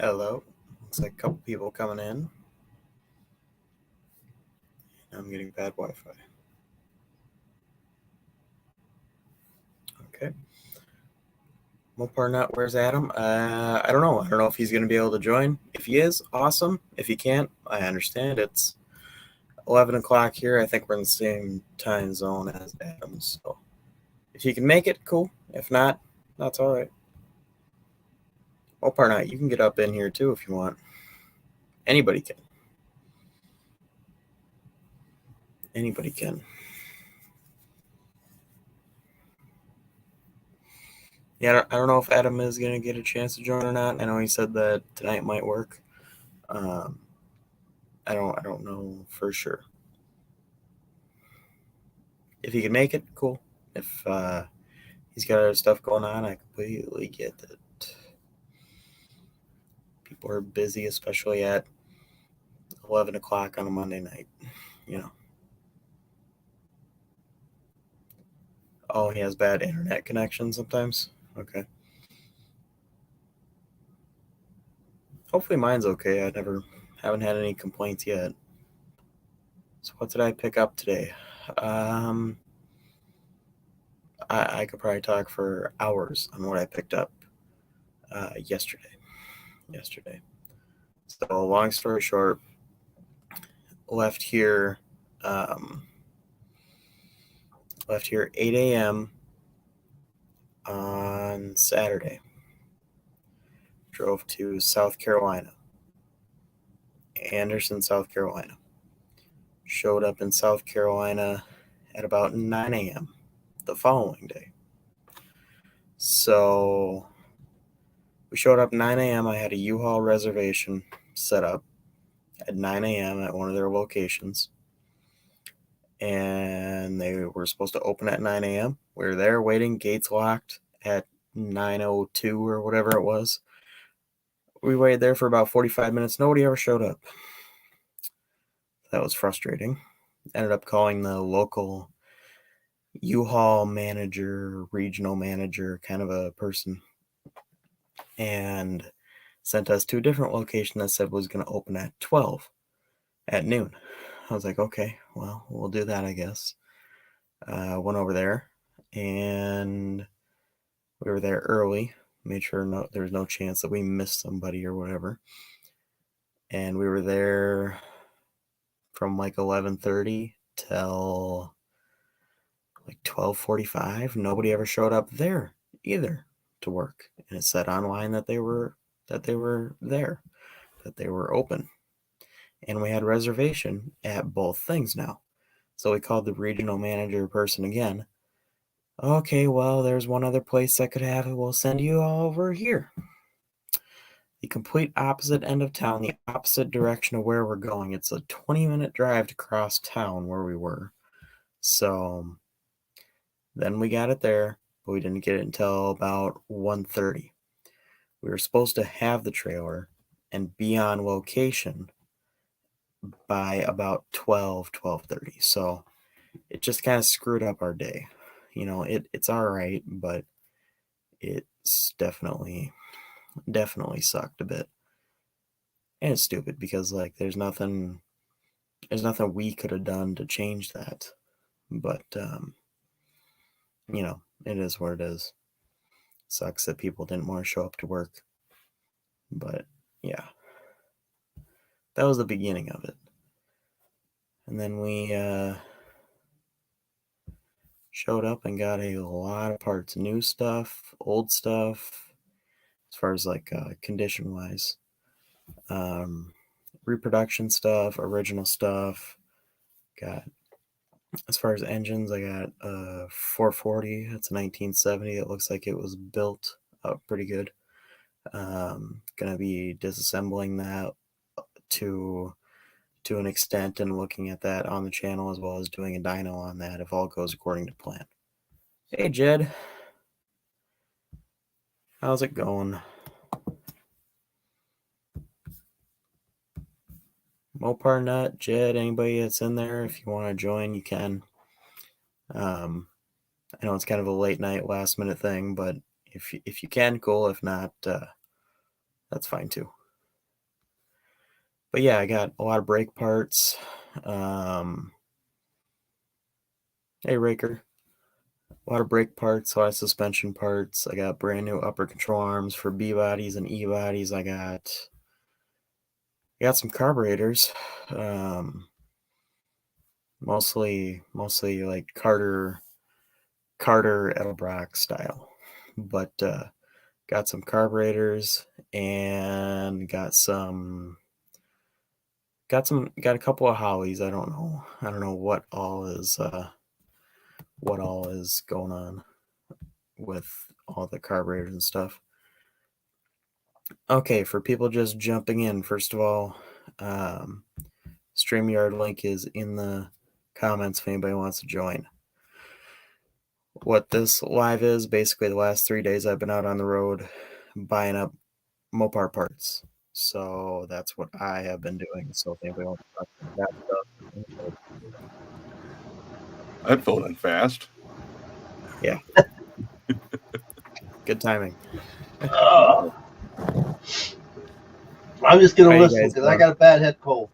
Hello. Looks like a couple people coming in. I'm getting bad Wi-Fi. Okay. Mopar Nut, where's Adam? I don't know. I don't know if he's going to be able to join. If he is, awesome. If he can't, I understand. It's 11 o'clock here. I think we're in the same time zone as Adam. So if he can make it, cool. If not, that's all right. Mopar Nut, you can get up in here too if you want. Anybody can. Anybody can. Yeah, I don't know if Adam is going to get a chance to join or not. I know he said that tonight might work. I don't know for sure. If he can make it, cool. If he's got other stuff going on, I completely get it. People are busy, especially at 11 o'clock on a Monday night. You know. Oh, he has bad internet connection sometimes. Okay. Hopefully mine's okay. Haven't had any complaints yet. So what did I pick up today? I could probably talk for hours on what I picked up yesterday. So long story short, left here um, 8 a.m. on Saturday. Drove to South Carolina, Anderson, South Carolina. Showed up in South Carolina at about 9 a.m. the following day. So we showed up 9 a.m. I had a U-Haul reservation set up at 9 a.m. at one of their locations. And they were supposed to open at 9 a.m. We were there waiting, gates locked at 9:02 or whatever it was. We waited there for about 45 minutes. Nobody ever showed up. That was frustrating. Ended up calling the local U-Haul manager, regional manager kind of a person, and sent us to a different location that said was going to open at 12 at noon. I was like, okay, well, we'll do that, I guess. Went over there, and we were there early. Made sure there was no chance that we missed somebody or whatever. And we were there from like 11:30 till like 12:45. Nobody ever showed up there either to work, and it said online that they were there, that they were open, and we had reservation at both things now. So we called the regional manager person again. Okay, well, there's one other place that could have it. We'll send you all over here. The complete opposite end of town, the opposite direction of where we're going. It's a 20-minute drive to cross town where we were. So then we got it there, but we didn't get it until about 1:30. We were supposed to have the trailer and be on location by about 12:30. So it just kind of screwed up our day. You know, it's all right, but it's definitely sucked a bit. And it's stupid because like there's nothing we could have done to change that. But you know, it is what it is. Sucks that people didn't want to show up to work. But yeah. That was the beginning of it. And then we showed up and got a lot of parts, new stuff, old stuff, as far as like condition wise, reproduction stuff, original stuff. Got, as far as engines, I got a 440. It's a 1970. It looks like it was built up pretty good. Gonna be disassembling that to an extent and looking at that on the channel, as well as doing a dyno on that if all goes according to plan. Hey Jed, how's it going? Mopar Nut, Jed, anybody that's in there, if you want to join, you can. I know it's kind of a late night, last minute thing, but if you can, cool. If not, that's fine too. But yeah, I got a lot of brake parts. Hey, Raker. A lot of brake parts, a lot of suspension parts. I got brand new upper control arms for B bodies and E bodies. I got some carburetors. Mostly like Carter Edelbrock style. But got some carburetors and got a couple of Hollies. I don't know what all is going on with all the carburetors and stuff. Okay, for people just jumping in, first of all, StreamYard link is in the comments if anybody wants to join. What this live is, basically the last 3 days I've been out on the road buying up Mopar parts. So that's what I have been doing. So if anybody wants to talk about that stuff. That filled in fast. Yeah. Good timing. I'm just going to listen because I got a bad head cold.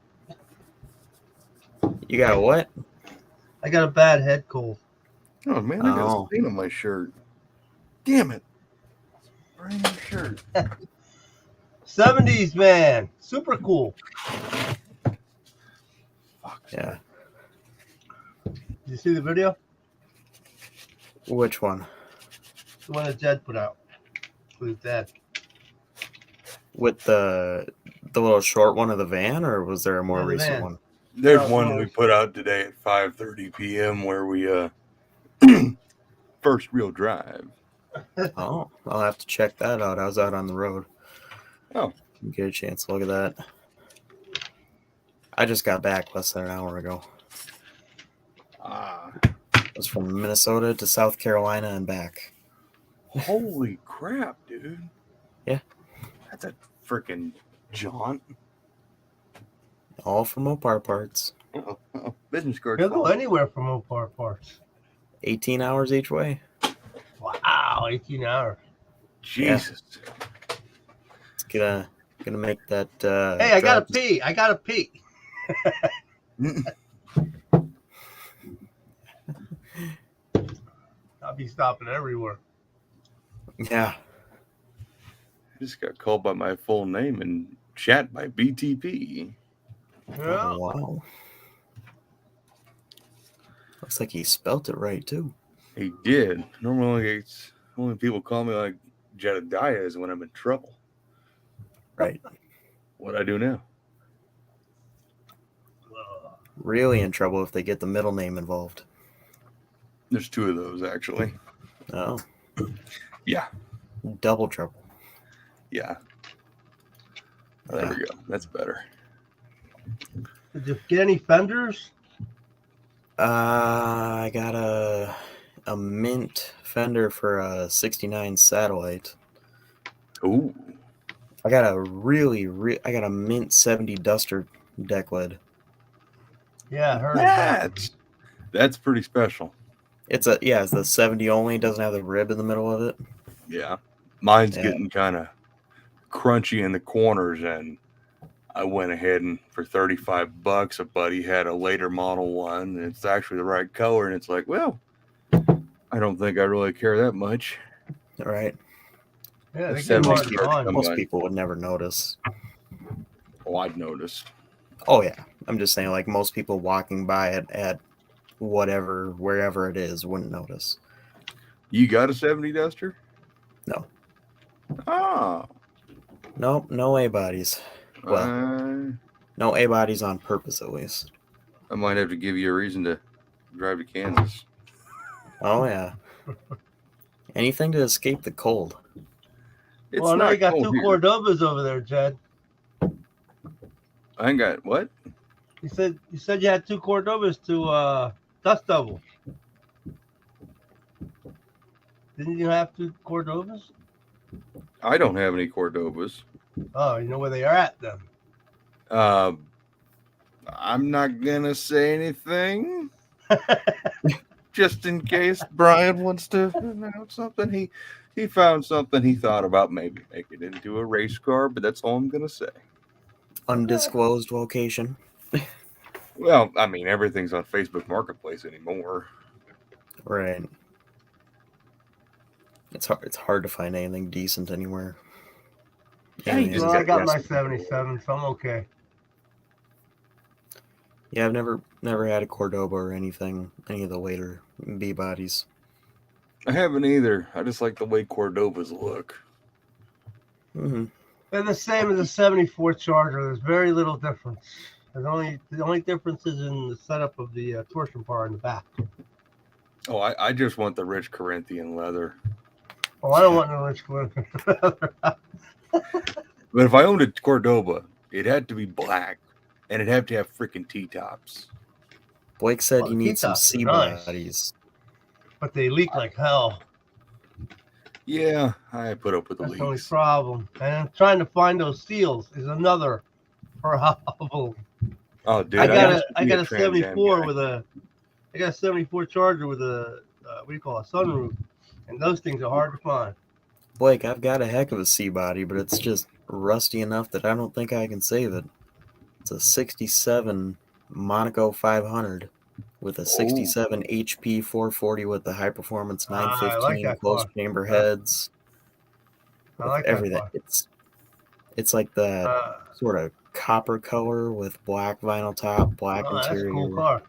You got a what? I got a bad head cold. Oh, man, I got a stain on my shirt. Damn it. Brand new shirt. 70s, man. Super cool. Fuck. Yeah. Did you see the video? Which one? The one that Jed put out with his dad. With the little short one of the van, or was there a more recent one? There's one we put out today at 5:30 p.m. where we first real drive. Oh, I'll have to check that out. I was out on the road. Oh. Get a chance to look at that. I just got back less than an hour ago. It was from Minnesota to South Carolina and back. Holy crap, dude. Yeah. That's a freaking jaunt. All from Mopar parts. Business card. You'll go anywhere from Mopar parts. 18 hours each way. Wow, 18 hours. Jesus. Yeah. It's gonna make that hey, I gotta pee. I'll be stopping everywhere. Yeah. I just got called by my full name and chat by BTP. Yeah. Oh, wow. Looks like he spelt it right too. He did. Normally, only people call me like Jedediah is when I'm in trouble. Right. What I do now? Really in trouble if they get the middle name involved. There's two of those, actually. Oh. Yeah. Double trouble. Yeah. Oh, there we go. That's better. Did you get any fenders? I got a mint fender for a 69 Satellite. Ooh. I got a mint 70 Duster deck lid. Yeah, I heard of that. That's pretty special. It's the 70 only. It doesn't have the rib in the middle of it. Yeah. Mine's getting kind of crunchy in the corners, and I went ahead and for $35, a buddy had a later model one, and it's actually the right color, and it's like, well, I don't think I really care that much. Right. Yeah, most people would never notice. Oh, I'd noticed. Oh yeah, I'm just saying, like most people walking by it at wherever it is wouldn't notice. You got a 70 Duster? No. Oh. Nope, no A bodies. Well, no A bodies on purpose, at least. I might have to give you a reason to drive to Kansas. Oh yeah. Anything to escape the cold. Well, now you got two Cordovas over there, Jed. I ain't got what? You said you had two Cordovas to dust double. Didn't you have two Cordovas? I don't have any Cordovas. Oh, you know where they are at then? I'm not gonna say anything. Just in case Brian wants to announce something. He found something he thought about maybe making it into a race car, but that's all I'm gonna say. undisclosed location. Well, I mean, everything's on Facebook Marketplace anymore. Right. It's hard to find anything decent anywhere. Yeah, you Anyways, just Well, I gotta got guess. my 77, so I'm okay. yeah, I've never had a Cordoba or anything, any of the later B bodies. I haven't either. I just like the way Cordovas look. Hmm. They're the same as the 74 Charger. There's very little difference. The only difference is in the setup of the torsion bar in the back. Oh, I just want the rich Corinthian leather. Oh, I don't want no rich Corinthian. But if I owned a Cordoba, it had to be black, and it'd have to have freaking T-tops. Blake said Well, you the need some T-tops are C nice. bodies. But they leak like hell. Yeah, I put up with the That's the only leaks. problem. And trying to find those seals is another problem. Oh, dude, I got used to I be got a Trans Am 74 guy. with a I got a 74 Charger with a what do you call it, a sunroof, and those things are hard to find. Blake, I've got a heck of a C body, but it's just rusty enough that I don't think I can save it. It's a 67 Monaco 500 with a 67 HP 440 with the high performance I like 915 that closed car. chamber Yeah, heads I with like that everything. car. It's like that Uh, sort of copper color with black vinyl top, black oh, that's a cool interior. car.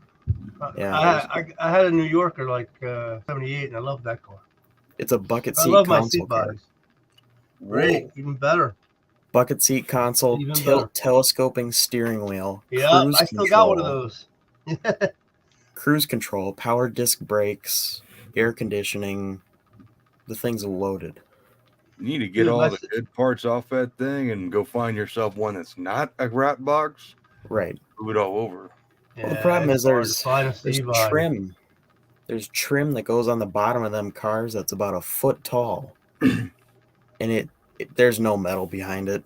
Yeah, there's I had a New Yorker like 78, and I love that car. it's a bucket I seat love my console seat car. bodies. Great, Whoa. even better. Bucket seat console, Even tilt telescoping steering wheel, Yep, I still got one of those. cruise control, power disc brakes, air conditioning. The thing's loaded. You need to get Dude, all the good parts off that thing and go find yourself one that's not a rat box. Right. Move it all over. Well, the problem is it's hard to find a there's C body. trim. There's trim that goes on the bottom of them cars that's about a foot tall, and there's no metal behind it.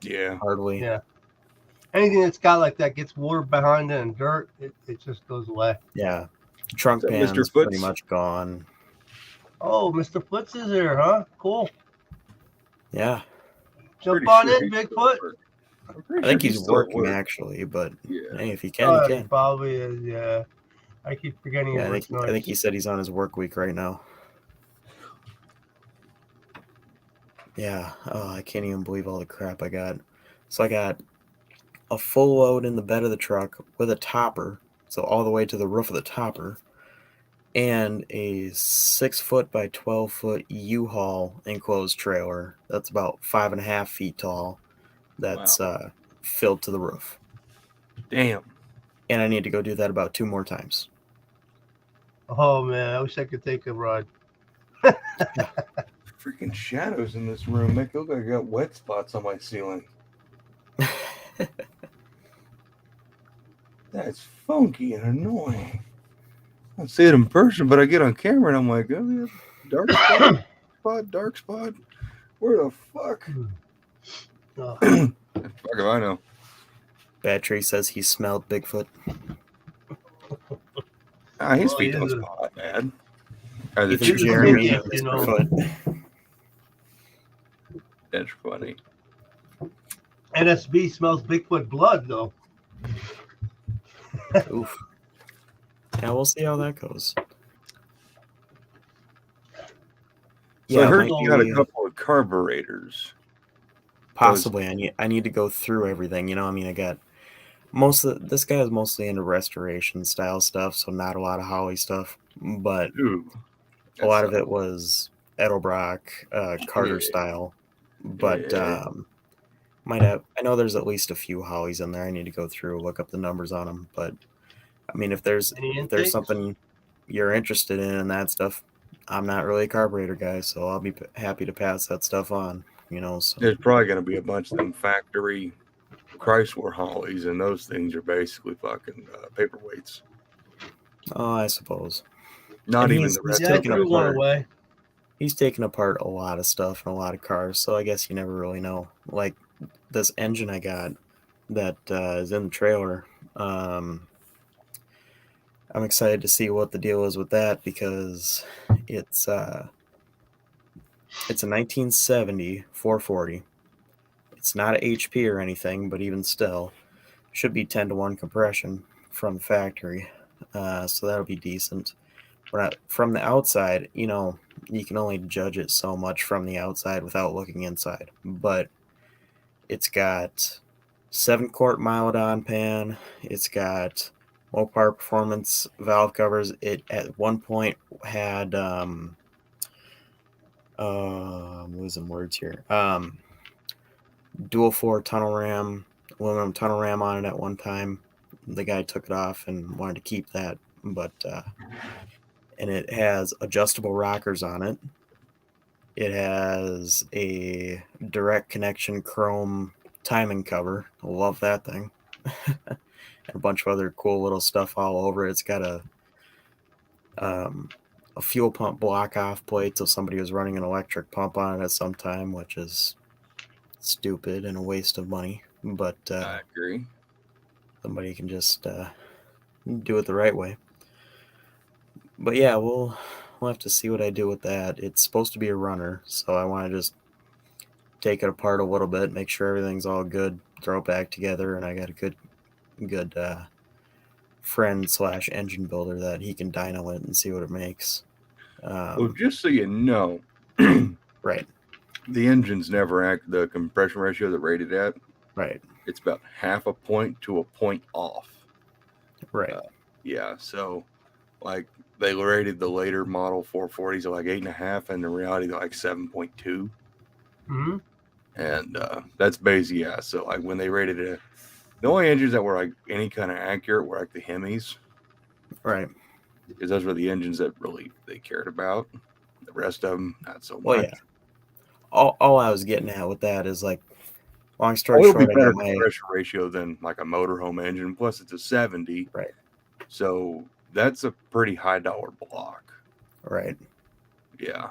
Yeah. Hardly. Yeah. Anything that's got like that gets water behind it and dirt, it just goes away. Yeah. Trunk Is that Mr. pan's Foots? pretty much gone. Oh, Mr. Foots is here, huh? Cool. Yeah. Jump Pretty on sure in, he's still Bigfoot. at work. I'm I pretty think sure he's still at working work. actually, but Yeah. hey, if he can, he He can. probably is. Yeah. I keep forgetting he Yeah, works I think he nights. said he's on his work week right now. Yeah. Oh, I can't even believe all the crap I got. So I got a full load in the bed of the truck with a topper, so all the way to the roof of the topper, and a 6 foot by 12 foot U-Haul enclosed trailer that's about 5.5 feet tall. That's filled to the roof, Damn. and I need to go do that about 2 more times. Oh man, I wish I could take a ride. Freaking shadows in this room make it look like I got wet spots on my ceiling. That's funky and annoying. I see it in person, but I get on camera and I'm like, oh yeah, dark spot. Where the fuck? Oh, Fuck if I know. Battery says he smelled Bigfoot. His Well, feet he don't is smell that bad. Or the Either He's a Jeremy skinny, or you Mr. know. Foot. That's funny. NSB smells Bigfoot blood though. Oof. Yeah, we'll see how that goes. So I it heard might you got a be- couple of carburetors. Possibly, I need to go through everything. I mean, I got this guy is mostly into restoration style stuff, so not a lot of Holly stuff, but Ooh, a lot of it was Edelbrock, Carter Yeah. style. But Yeah. might have. I know there's at least a few Hollies in there. I need to go through, look up the numbers on them. But I mean, if there's Intakes? something you're interested in that stuff, I'm not really a carburetor guy, so I'll be happy to pass that stuff on. So There's probably going to be a bunch of them factory Chrysler Hollies, and those things are basically fucking paperweights. oh, I suppose. Not And even he's the rest Yeah, I of threw them. one away. He's taken apart a lot of stuff and a lot of cars, so I guess you never really know. Like this engine I got that is in the trailer. I'm excited to see what the deal is with that because it's a 1970 440, It's not a HP or anything, but even still, should be 10-to-1 compression from the factory. So that'll be decent. But from the outside, you can only judge it so much from the outside without looking inside. But it's got 7-quart Mylodon pan. It's got Mopar Performance valve covers. It at one point had I'm losing words here. Dual 4 tunnel ram, aluminum tunnel ram on it at one time. The guy took it off and wanted to keep that, but and it has adjustable rockers on it. It has a direct connection chrome timing cover. I love that thing. And a bunch of other cool little stuff all over it. It's got a fuel pump block off plate, so somebody was running an electric pump on it at some time, which is stupid and a waste of money. But I agree. somebody can just do it the right way. But yeah, we'll have to see what I do with that. It's supposed to be a runner, so I want to just take it apart a little bit, make sure everything's all good, throw it back together, and I got a good friend / engine builder that he can dyno it and see what it makes. Well, just so you know, Right. the engine's never the compression ratio they're rated at. Right. It's about half a point to a point off. Right. Yeah. So, like, they rated the later model 440s at like 8.5, and in reality, they're like 7.2. Mm-hmm. And that's basically, yeah. So, like, when they rated it, the only engines that were like any kind of accurate were like the Hemis. Right. Because those were the engines that really they cared about. The rest of them, not so Well, much. yeah. All I was getting at with that is, like, long story It'll short, be I better got my compression ratio than like a motorhome engine. Plus, it's a 70. right. So that's a pretty high dollar block. Right. Yeah.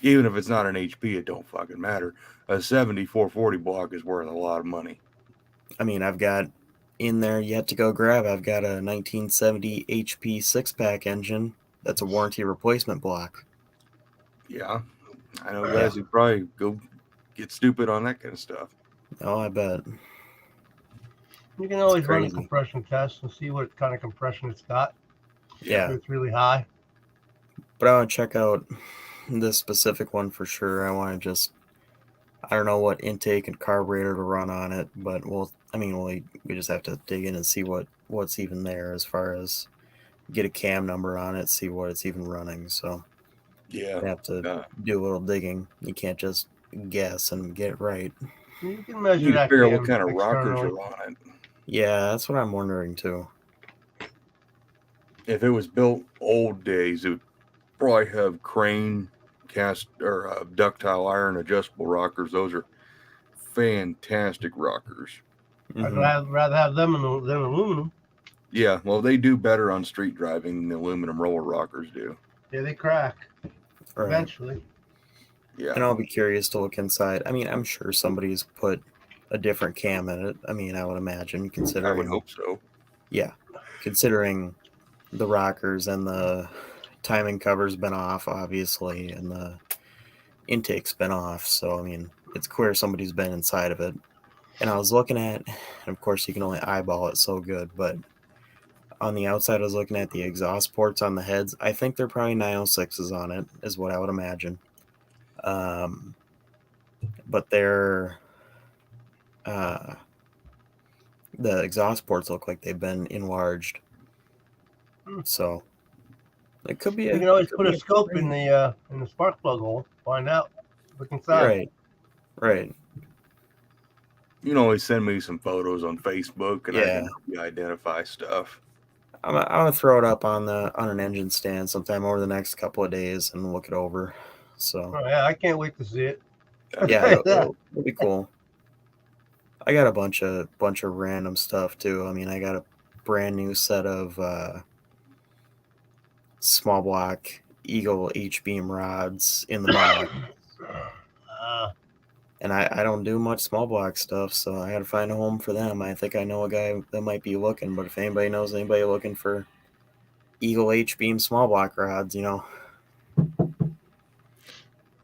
Even if it's not an HP, it don't fucking matter. A 70 440 block is worth a lot of money. I mean, I've got in there yet to go grab. I've got a 1970 HP 6-pack engine that's a warranty replacement block. Yeah. I know guys who probably go get stupid on that kind of stuff. Oh, I bet. You can always run a crazy. compression test and see what kind of compression it's got. Yeah. If it's really high. But I want to check out this specific one for sure. I want to just, I don't know what intake and carburetor to run on it, but we just have to dig in and see what's even there as far as get a cam number on it, see what it's even running. So yeah, you have to do a little digging. You can't just guess and get it right. You can measure you that figure out cam what kind of rockers externally. are on it. Yeah, that's what I'm wondering too. If it was built old days, it would probably have crane cast or ductile iron adjustable rockers. Those are fantastic rockers. I'd rather have them than aluminum. Yeah, well, they do better on street driving than the aluminum roller rockers do. Yeah, they crack eventually. Yeah. And I'll be curious to look inside. I mean, I'm sure somebody's put a different cam in it. I mean, I would imagine, considering. I would hope so. Yeah, considering the rockers and the timing cover's been off, obviously, and the intake's been off. So, I mean, it's clear somebody's been inside of it. And I was looking at, and of course, you can only eyeball it so good, but on the outside, I was looking at the exhaust ports on the heads. I think they're probably 906s on it, is what I would imagine. But they're the exhaust ports look like they've been enlarged, so it could be. You can always put a scope in the spark plug hole, find out. Look inside. Right. You can always send me some photos on Facebook, and I can help you identify stuff. I'm gonna throw it up on an engine stand sometime over the next couple of days and look it over. So yeah, I can't wait to see it. Yeah, it'll be cool. I got a bunch of random stuff too. I mean, I got a brand new set of small block Eagle H-beam rods in the box. And I don't do much small block stuff, so I had to find a home for them. I think I know a guy that might be looking, but if anybody knows anybody looking for Eagle H-beam small block rods, Well,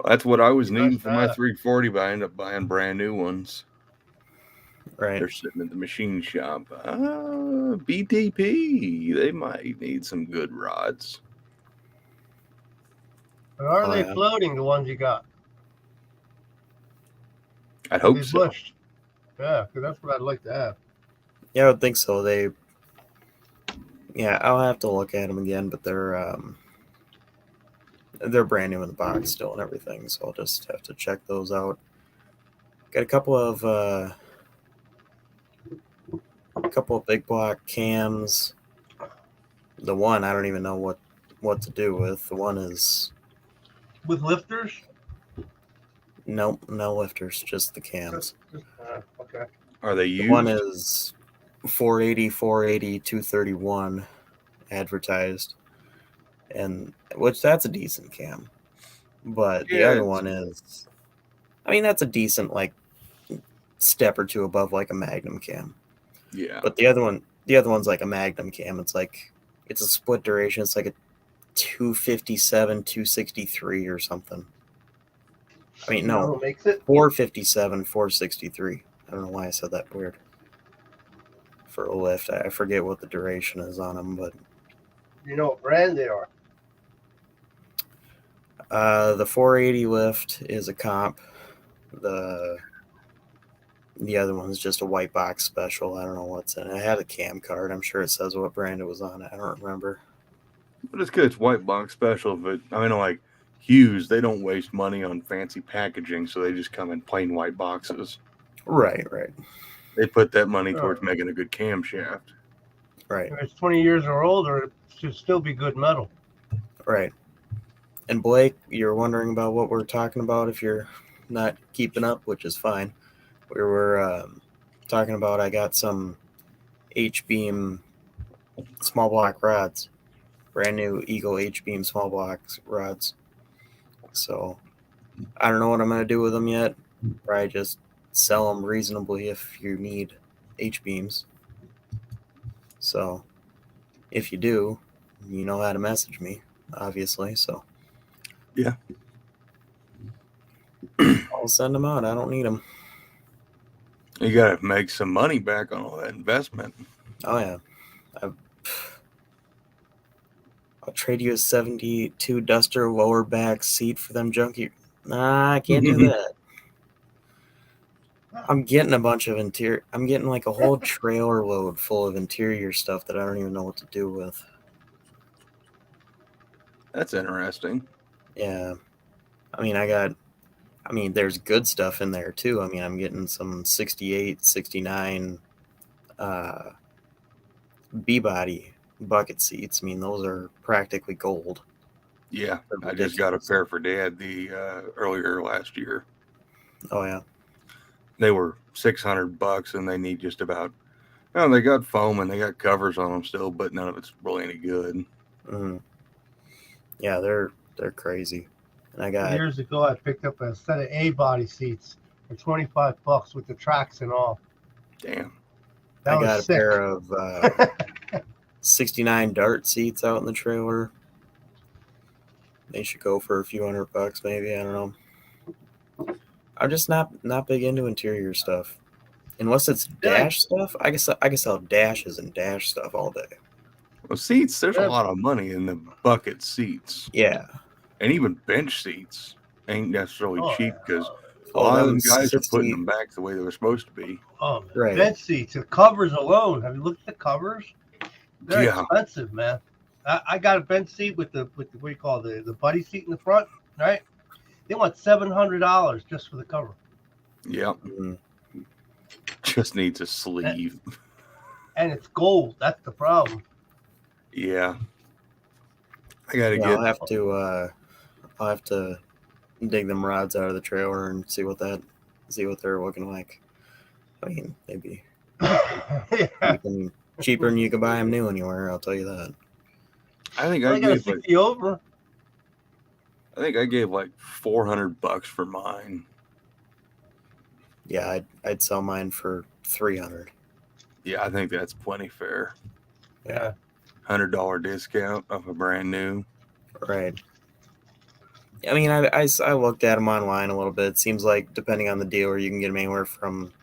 that's what I was needing for my 340, but I ended up buying brand new ones. Right. They're sitting at the machine shop. BTP, they might need some good rods. But are Oh, they yeah. floating, the ones you got? I'd Are hope they so. bushed? Yeah, because that's what I'd like to have. Yeah, I would think so. Yeah, I'll have to look at them again, but they're brand new in the box still and everything, so I'll just have to check those out. Got a couple of big block cams. The one I don't even know what to do with. The one is With lifters? no lifters, just the cams. Okay. Are they The one used? is 480, 231 advertised, and which that's a decent cam. But the Yeah, other one is, I mean, that's a decent like step or two above like a Magnum cam. yeah. But the other one's like a Magnum cam. It's a split duration. It's like a 257, 263 or something. I mean, You know no, who makes it? 457, 463. I don't know why I said that weird. For a lift, I forget what the duration is on them, but You know what brand they are? the 480 lift is a comp. The other one's just a white box special. I don't know what's in it. I had a cam card. I'm sure it says what brand it was on. I don't remember. But it's good. It's white box special. But I mean, like Hughes, they don't waste money on fancy packaging, so they just come in plain white boxes. Right. They put that money Sure. towards making a good camshaft. Right. If it's 20 years or older, it should still be good metal. Right. And Blake, you're wondering about what we're talking about if you're not keeping up, which is fine. We were talking about I got some H-beam small block rods, brand new Eagle H-beam small block rods. So I don't know what I'm going to do with them yet. Probably just sell them reasonably if you need H-beams. So if you do, you know how to message me, obviously. So Yeah. I'll send them out. I don't need them. You got to make some money back on all that investment. Oh, yeah. I'll trade you a 72 Duster lower back seat for them junky. Nah, I can't do that. I'm getting a bunch of interior. I'm getting like a whole trailer load full of interior stuff that I don't even know what to do with. That's interesting. Yeah. I mean, there's good stuff in there too. I mean, I'm getting some 68, 69 B-body bucket seats. I mean, those are practically gold. Yeah, They're I just got a ridiculous. pair for Dad the earlier last year. Oh, yeah. They were $600, and they need just about. Oh, they got foam and they got covers on them still, but none of it's really any good. Mm. Yeah, they're crazy. And I got Years ago, I picked up a set of A body seats for $25 with the tracks and all. Damn. That I was got a sick. pair of 69 Dart seats out in the trailer. They should go for a few $100, maybe. I don't know. I'm just not big into interior stuff, unless it's They're like, dash stuff. I can sell dashes and dash stuff all day. Well, seats, there's a Yeah. lot of money in the bucket seats. Yeah. And even bench seats ain't necessarily Oh, cheap because a Oh, lot of them them guys are putting 60. them back the way they were supposed to be. oh man. Right. Bench seats, the covers alone. Have you looked at the covers? They're Yeah. expensive, man. I got a bench seat with the what do you call the buddy seat in the front, right? They want $700 just for the cover. Yep. Mm. Just needs a sleeve. And it's gold. That's the problem. Yeah. I gotta Yeah, get. I'll have to dig them rods out of the trailer and see what they're looking like. I mean, maybe Yeah. cheaper than you can buy them new anywhere. I'll tell you that. I think Well, I I got a gave like 60 over. $400 for mine. Yeah, I'd sell mine for $300. Yeah, I think that's plenty fair. Yeah. $100 discount of a brand new. Right. I mean, I looked at them online a little bit. It seems like depending on the dealer, you can get them anywhere from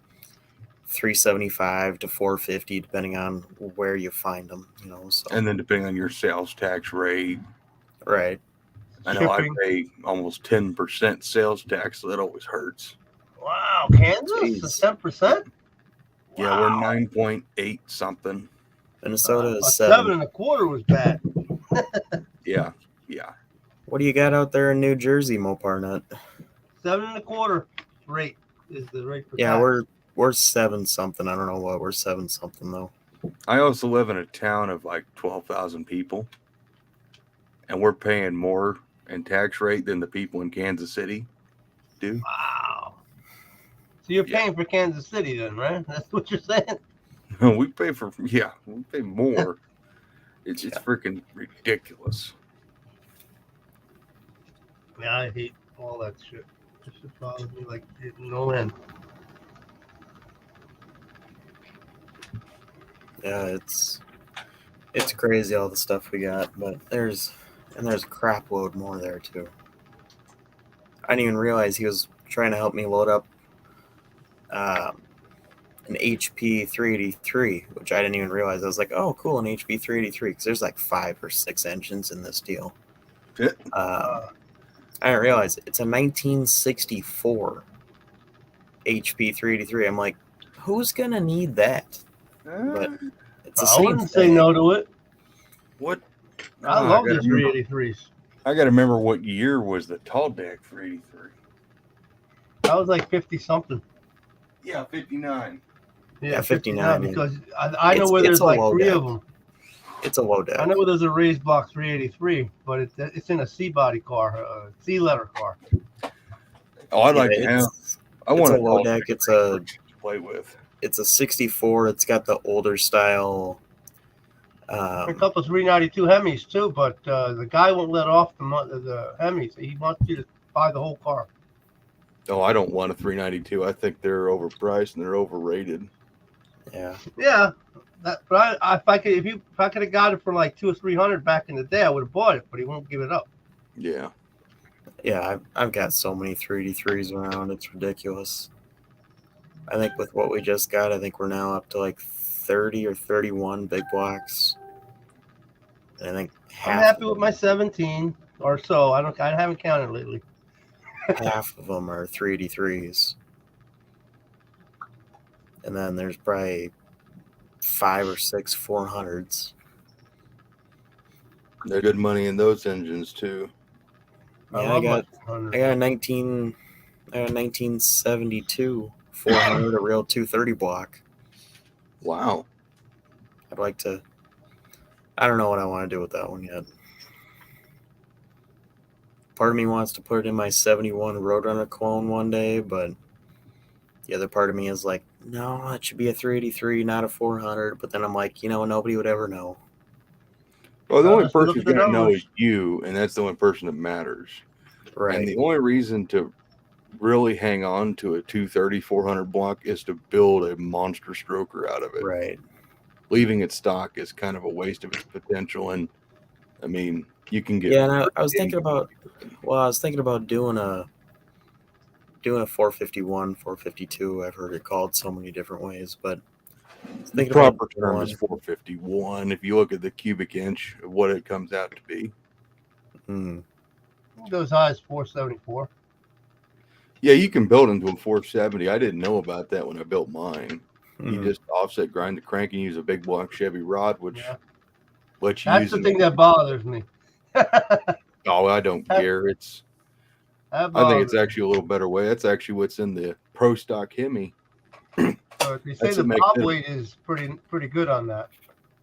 $375 to $450 depending on where you find them. So And then depending on your sales tax rate, right. I know I Shipping. pay almost 10% sales tax, so that always hurts. Wow, Kansas is Jeez. 10%. Yeah, we're 9.8 something. Minnesota is Seven 7. and a quarter was bad. Yeah. What do you got out there in New Jersey, Mopar Nut? 7 and a quarter rate is the rate for Yeah, tax. we're 7 something. I don't know what we're 7 something though. I also live in a town of like 12,000 people, and we're paying more in tax rate than the people in Kansas City do. Wow. So you're Yeah. paying for Kansas City then, right? That's what you're saying? we pay more. It's Yeah. freaking ridiculous. Yeah, I hate all that shit. This shit bothers me like no end. Yeah, it's crazy all the stuff we got, but there's a crap load more there too. I didn't even realize he was trying to help me load up an HP 383, which I didn't even realize. I was like, oh, cool, an HP 383, because there's like 5 or 6 engines in this deal. Yeah. I didn't realize it's a 1964 HP 383. I'm like, who's gonna need that? But it's the I same wouldn't say thing. no to it. What? I Oh, love gotta the remember. 383s. I got to remember what year was the tall deck for 83. That was like 50 something. Yeah, 59. Yeah, 59, yeah. Because I know where It's there's a like low 3 deck. of them. It's a low deck. I know where there's a raised block 383, but it's in a C body car, a C letter car. Oh, I'd like to have. I it's want a low deck. It's to play with. It's a 64. It's got the older style. A couple of 392 Hemis too, but the guy won't let off the Hemis. He wants you to buy the whole car. Oh, I don't want a 392. I think they're overpriced and they're overrated. Yeah. Yeah, but if I could have got it for like 200 or 300 back in the day, I would have bought it. But he won't give it up. Yeah. Yeah, I've got so many 383s around. It's ridiculous. I think with what we just got, I think we're now up to like 30 or 31 big blocks. And I think I'm happy with my 17 or so. I haven't counted lately. half of them are 383s. And then there's probably 5 or 6 400s. They're good money in those engines too. Yeah, I got a 1972 400, a real 230 block. Wow. I'd like to. I don't know what I want to do with that one yet. Part of me wants to put it in my 71 Roadrunner clone one day, but the other part of me is like, no, it should be a 383, not a 400. But then I'm like, nobody would ever know. Well, the only person who's going to know is you, and that's the only person that matters. Right. And the only reason to really hang on to a 230 400 block is to build a monster stroker out of it. Right. Leaving it stock is kind of a waste of its potential. And I mean, you can get. Yeah, and I was thinking about. Well, I was thinking about doing a 451, 452. I've heard it called so many different ways, but the proper term is 451. If you look at the cubic inch of what it comes out to be, it goes high as 474. Yeah, you can build into a 470. I didn't know about that when I built mine. You just offset grind the crank and use a big block Chevy rod, which lets you use. That's the thing that bothers me. Oh, I don't care. I think it's actually a little better way. That's actually what's in the Pro Stock Hemi. They say the pop weight is pretty good on that.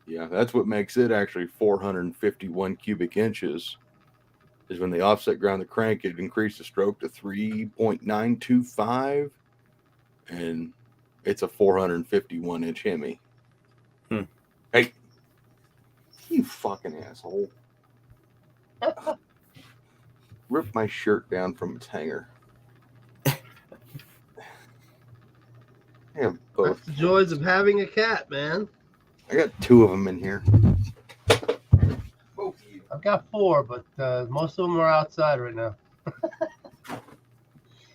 Yeah, that's what makes it actually 451 cubic inches. Is when the offset ground the crank, it increased the stroke to 3.925, and it's a 451 inch Hemi. Hey, you fucking asshole. Rip my shirt down from its hanger. Yeah, both. That's the joys of having a cat, man. I got 2 of them in here. I've got 4, but most of them are outside right now.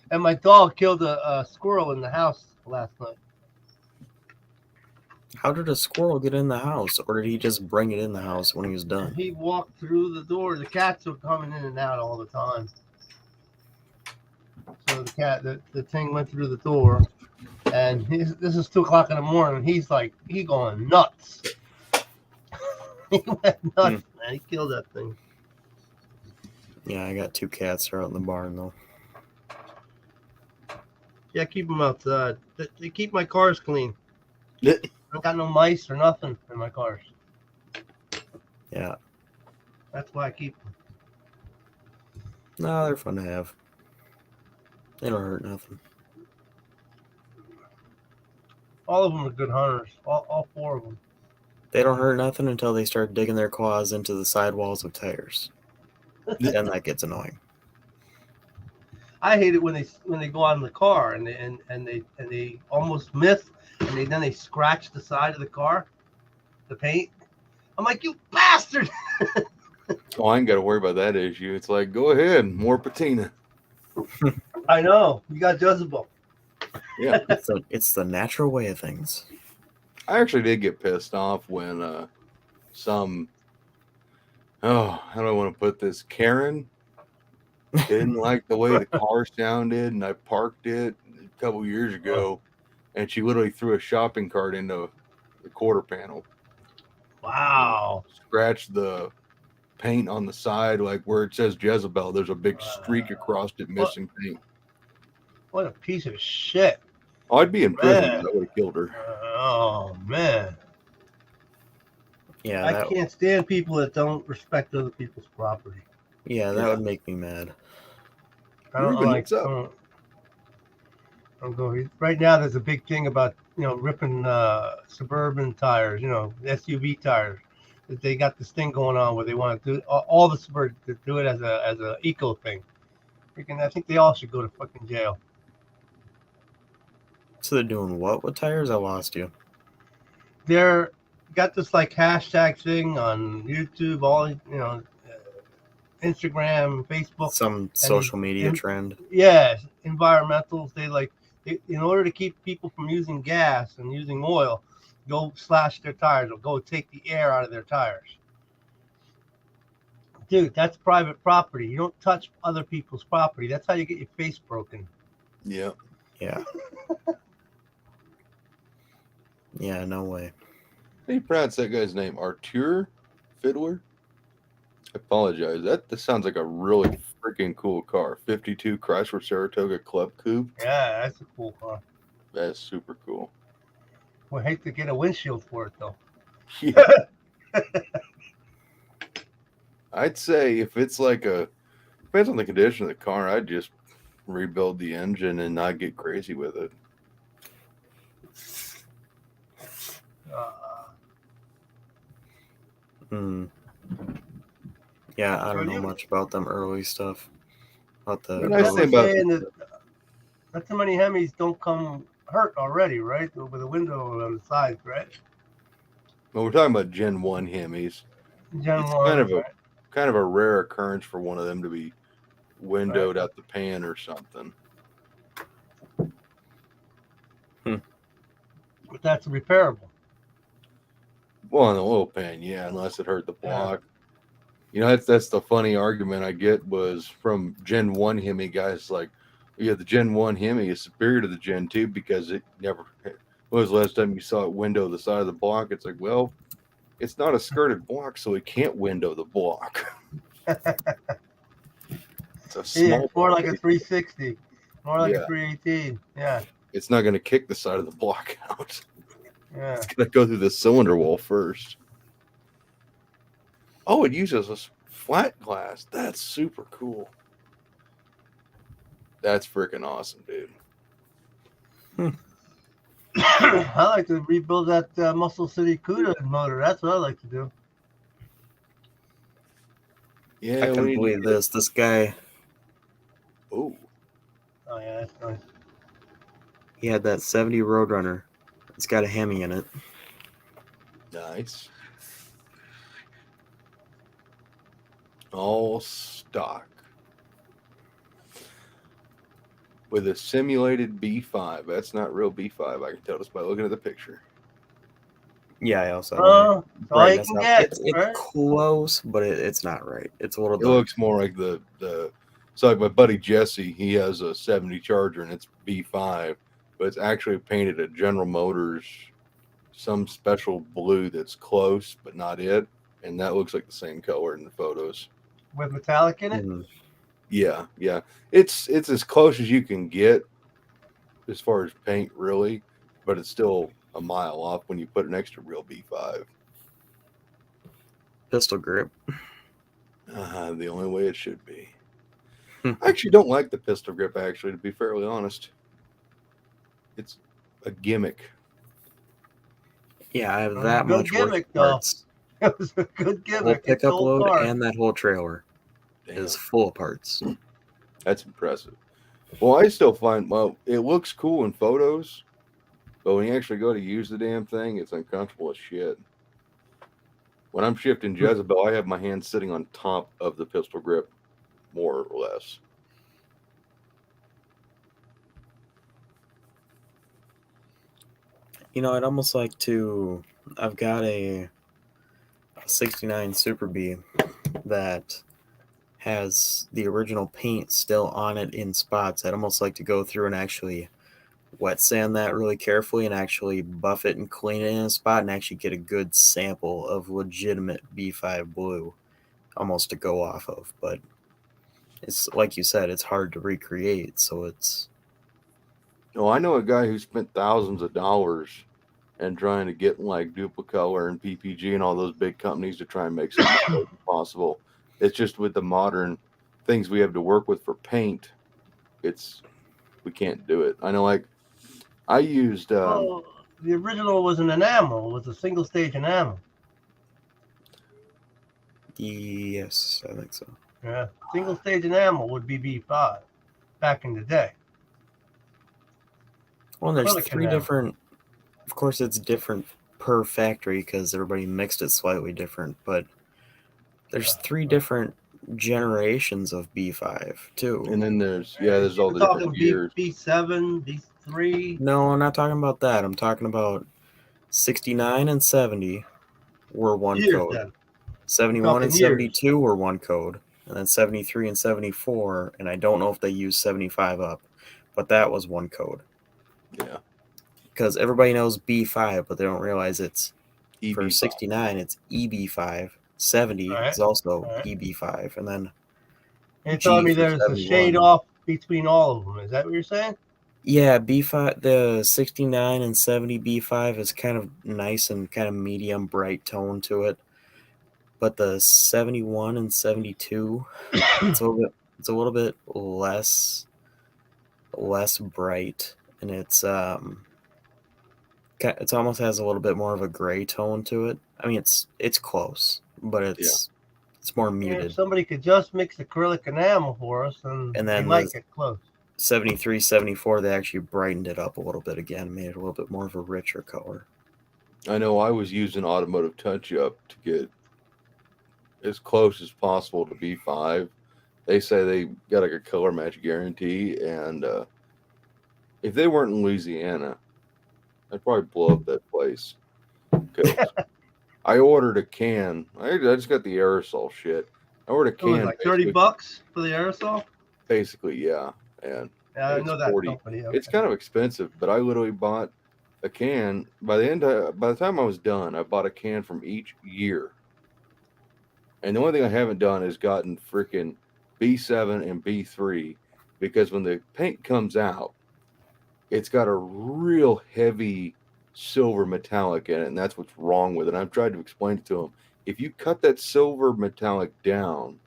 And my dog killed a squirrel in the house last night. How did a squirrel get in the house, or did he just bring it in the house when he was done? He walked through the door. The cats were coming in and out all the time. So the thing went through the door, and this is 2 o'clock in the morning. He's like, he going nuts. He went nuts, man. He killed that thing. Yeah, I got 2 cats out in the barn though. Yeah, keep them outside. They keep my cars clean. Yeah. I don't got no mice or nothing in my cars. Yeah. That's why I keep them. No, they're fun to have. They don't hurt nothing. All of them are good hunters. All 4 of them. They don't hurt nothing until they start digging their claws into the sidewalls of tires. Then that gets annoying. I hate it when they go out in the car and they almost miss and then they scratch the side of the car, the paint. I'm like, you bastard! Oh, I ain't got to worry about that issue. It's like, go ahead, more patina. I know you got Jezebel. Yeah, It's the natural way of things. I actually did get pissed off when some, how do I want to put this? Karen didn't like the way the car sounded, and I parked it a couple years ago, and she literally threw a shopping cart into the quarter panel. Wow. Scratched the paint on the side, like where it says Jezebel. There's a big streak across it, missing paint. What a piece of shit. Oh, I'd be in prison Man. because I would have killed her. Oh man. Yeah, I can't stand people that don't respect other people's property. Yeah, that would make me mad. I don't Ruben, like. what's up? I'm going. Right now, there's a big thing about ripping suburban tires, SUV tires. That they got this thing going on where they want to do all the suburban to do it as a eco thing. Freaking, I think they all should go to fucking jail. So they're doing what with tires? I lost you. They're got this like hashtag thing on YouTube, all Instagram, Facebook. Some social media trend. Yeah, environmentals. In order to keep people from using gas and using oil, go slash their tires or go take the air out of their tires. Dude, that's private property. You don't touch other people's property. That's how you get your face broken. Yeah. Yeah. Yeah, no way. How do you pronounce that guy's name? Artur Fiddler? I apologize. That sounds like a really freaking cool car. 52 Chrysler Saratoga Club Coupe. Yeah, that's a cool car. That's super cool. We hate to get a windshield for it though. Yeah. I'd say if it's like depends on the condition of the car, I'd just rebuild the engine and not get crazy with it. Yeah, I don't know much about them early stuff. About the not too many Hemis don't come hurt already, right? With a window on the sides, right? Well, we're talking about Gen 1 Hemis. Kind of a rare occurrence for one of them to be windowed out the pan or something. But that's repairable. Well, in the oil pan, yeah, unless it hurt the block. Yeah. That's the funny argument I get was from Gen 1 Hemi guys like, yeah, the Gen 1 Hemi is superior to the Gen 2 because it never. When was the last time you saw it window the side of the block? It's like, well, it's not a skirted block, so it can't window the block. It's a small. It's more like a 360, more like a 318. Yeah. It's not going to kick the side of the block out. Yeah. It's going to go through the cylinder wall first. Oh, it uses a flat glass. That's super cool. That's freaking awesome, dude. I like to rebuild that Muscle City CUDA motor. That's what I like to do. Yeah, I can believe this. This guy. Oh yeah, that's nice. He had that 70 Roadrunner. It's got a Hemi in it. Nice. All stock. With a simulated B5. That's not real B5. I can tell just by looking at the picture. Yeah, I also have my That's all you brightness can up. get, It's right? close, but it's not right. It's a little It dark. looks more like the so like my buddy Jesse, he has a 70 Charger and it's B5, but it's actually painted at General Motors some special blue that's close but not it, and that looks like the same color in the photos. With metallic in it. Mhm. Yeah, yeah. It's as close as you can get as far as paint really, but it's still a mile off when you put an extra real B5. Pistol grip. The only way it should be. I actually don't like the pistol grip, actually, to be fairly honest. It's a gimmick. Yeah, I have It was a that good much worth gimmick, of though. parts. It was a good The whole gimmick. It pickup sold load cars. and that whole trailer is Damn, full of parts. that's impressive. Well, I still find, well, it looks cool in photos, but when you actually go to use the damn thing, it's uncomfortable as shit. When I'm shifting Jezebel, I have my hand sitting on top of the pistol grip, more or less. You know, I'd almost like to. I've got a 69 Super B that has the original paint still on it in spots. I'd almost like to go through and actually wet sand that really carefully and actually buff it and clean it in a spot and actually get a good sample of legitimate B5 blue almost to go off of. But it's like you said, it's hard to recreate. So it's. Oh, I know a guy who spent thousands of dollars and trying to get like Duplicolor and PPG and all those big companies to try and make something as close as possible. It's just with the modern things we have to work with for paint, it's we can't do it. I know, like I used Well, the original was an enamel. It was a single stage enamel. Yes, I think so. Yeah, single stage enamel would be B5 back in the day. Well, and there's Acrylic three enamel. different. Of course, it's different per factory because everybody mixed it slightly different. But there's three different generations of B5 too. and then there's all We're the different talking years. B7, B3 No, I'm not talking about that. I'm talking about 69 and 70 were one years. code. Then we're 71 and talking years. 72 were one code. And then 73 and 74, and I don't know if they used 75 up, but that was one code. Yeah, Because everybody knows B5, but they don't realize it's for EB5. 69, it's EB5. 70 All right, is also all right. EB5. And then And you're telling G me for there's a shade 71. off between all of them. Is that what you're saying? Yeah, B5, the 69 and 70 B5 is kind of nice and kind of medium bright tone to it. But the 71 and 72, it's a little bit less bright, and it's almost has a little bit more of a gray tone to it. I mean, it's close, but Yeah. it's more If muted. somebody could just mix acrylic enamel for us, and And we then might the get close. 73, 74, they actually brightened it up a little bit again, made it a little bit more of a richer color. I know I was using automotive touch up to get as close as possible to B5. They say they got like a color match guarantee, and if they weren't in Louisiana, I'd probably blow up that place because I ordered a can. I just got the aerosol shit. I ordered a It was can, like $30 for the aerosol. basically, yeah, and Yeah, I it's know that 40. company. It's Okay. kind of expensive, but I literally bought a can. By the time I was done, I bought a can from each year. And the only thing I haven't done is gotten freaking B7 and B3 because when the paint comes out, it's got a real heavy silver metallic in it, and that's what's wrong with it. I've tried to explain it to them. If you cut that silver metallic down,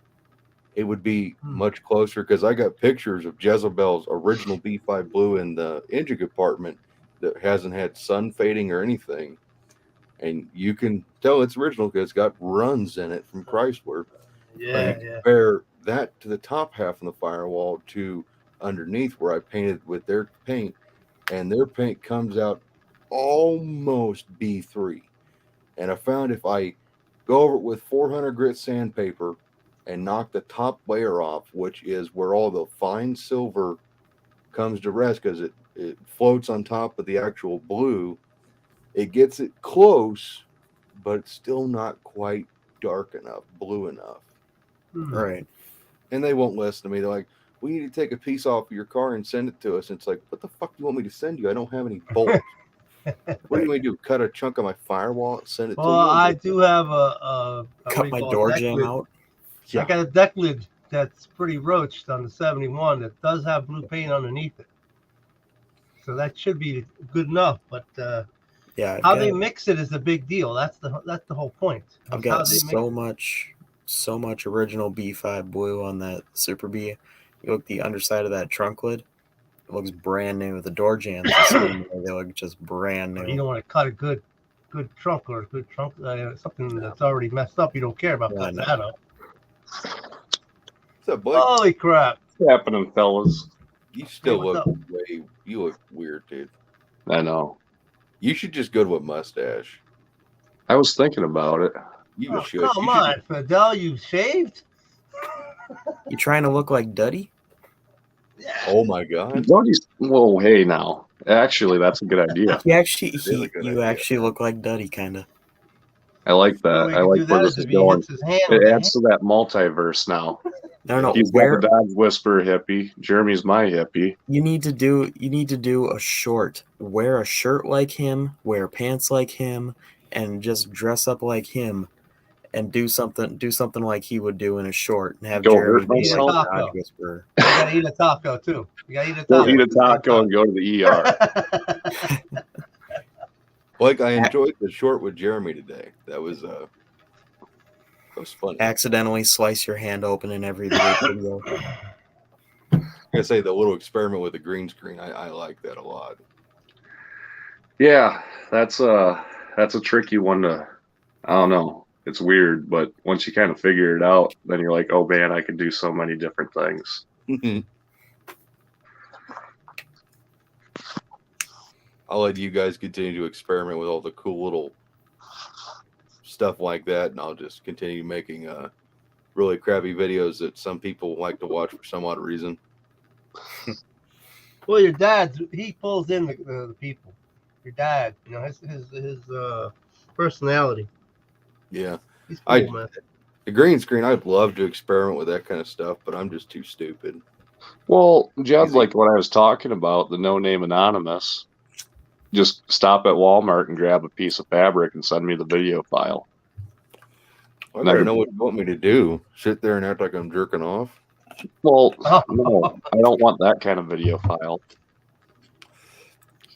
it would be much closer because I got pictures of Jezebel's original B5 blue in the engine compartment that hasn't had sun fading or anything. And you can tell it's original because it's got runs in it from Chrysler. But you Yeah, yeah. compare that to the top half of the firewall to underneath where I painted with their paint, and their paint comes out almost B3. And I found if I go over it with 400 grit sandpaper and knock the top layer off, which is where all the fine silver comes to rest because it floats on top of the actual blue, It gets it close, but it's still not quite dark enough, blue enough. Right. And they won't listen to me. They're like, we need to take a piece off of your car and send it to us. And it's like, what the fuck do you want me to send you? I don't have any bolts. What do you want me to do? Cut a chunk of my firewall and send it to you? Well, I do have a what Cut do you my call it, door deck jam lid. out. I got a deck lid that's pretty roached on the 71 that does have blue paint underneath it. So that should be good enough. But Yeah, how they mix it is a big deal. That's the whole point. I've got so much original B5 blue on that Super B. You look at the underside of that trunk lid, it looks brand new. The door jams, the same way, they look just brand new. You don't want to cut a good trunk or a good trunk, something that's already messed up. You don't care about cutting that up. What's up, Blake? Holy crap! What's happening, fellas? You still Hey, what's look you look weird, dude. I know. You should just go to a mustache. I was thinking about it. You should. Come on, Fidel, you shaved? You trying to look like Duddy? Oh my god. Whoa, hey now. Actually, that's a good idea. You actually look like Duddy, kind of. I like that. I like where this is going. It adds to that multiverse now. No. He's got the Dodge Whisperer hippie. Jeremy's my hippie. You need to do a short. Wear a shirt like him, wear pants like him, and just dress up like him, and do something like he would do in a short, and have Jeremy be like the Dodge Whisperer. You gotta eat a taco too. You gotta eat a Go taco. eat a taco and go to the ER. Like, I enjoyed the short with Jeremy today. That was funny. Accidentally slice your hand open in every video. I gotta say, the little experiment with the green screen, I like that a lot. Yeah, that's a tricky one to. I don't know. It's weird, but once you kind of figure it out, then you're like, oh man, I can do so many different things. I'll let you guys continue to experiment with all the cool little stuff like that, and I'll just continue making really crappy videos that some people like to watch for some odd reason. Well, your dad, he pulls in the people. Your dad, you know, his personality. Yeah. He's cool, man. The green screen, I'd love to experiment with that kind of stuff, but I'm just too stupid. Well, Judd, like what I was talking about, the No Name Anonymous, just stop at Walmart and grab a piece of fabric and send me the video file. I don't know what you want me to do. Sit there and act like I'm jerking off? Well, no, I don't want that kind of video file.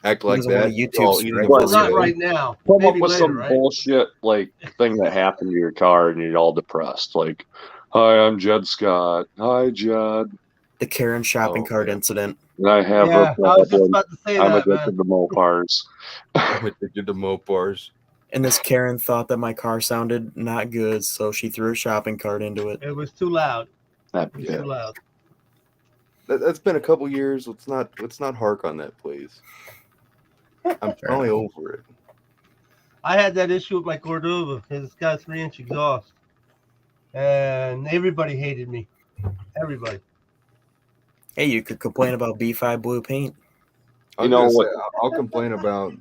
Act like that. Well, not right now. Come Maybe up with later, some right? bullshit like thing that happened to your car and you're all depressed. Like, hi, I'm Judd Scott. Hi, Judd. The Karen shopping cart incident. And I have I was just about to say I'm that, addicted to Mopars. I'm addicted to Mopars. And this Karen thought that my car sounded not good, so she threw a shopping cart into it. It was too loud. Too loud. That's been a couple years. Let's not hark on that, please. I'm finally over it. I had that issue with my Cordova. It's got a 3-inch exhaust, and everybody hated me. Everybody. Hey, you could complain about B5 blue paint. I'll complain about